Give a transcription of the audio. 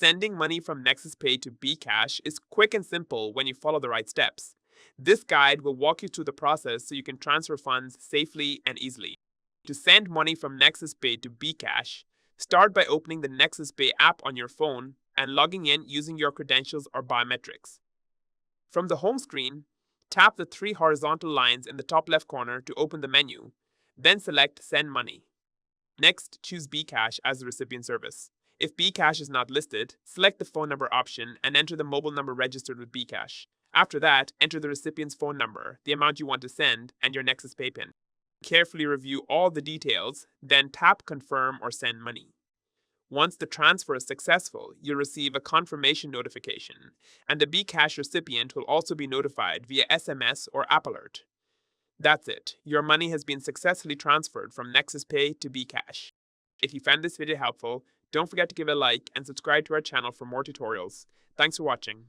Sending money from NexusPay to Bkash is quick and simple when you follow the right steps. This guide will walk you through the process so you can transfer funds safely and easily. To send money from NexusPay to Bkash, start by opening the NexusPay app on your phone and logging in using your credentials or biometrics. From the home screen, tap the three horizontal lines in the top left corner to open the menu, then select Send Money. Next, choose Bkash as the recipient service. If Bkash is not listed, select the phone number option and enter the mobile number registered with Bkash. After that, enter the recipient's phone number, the amount you want to send, and your NexusPay PIN. Carefully review all the details, then tap Confirm or Send Money. Once the transfer is successful, you'll receive a confirmation notification, and the Bkash recipient will also be notified via SMS or app alert. That's it. Your money has been successfully transferred from NexusPay to Bkash. If you found this video helpful, don't forget to give it a like and subscribe to our channel for more tutorials. Thanks for watching.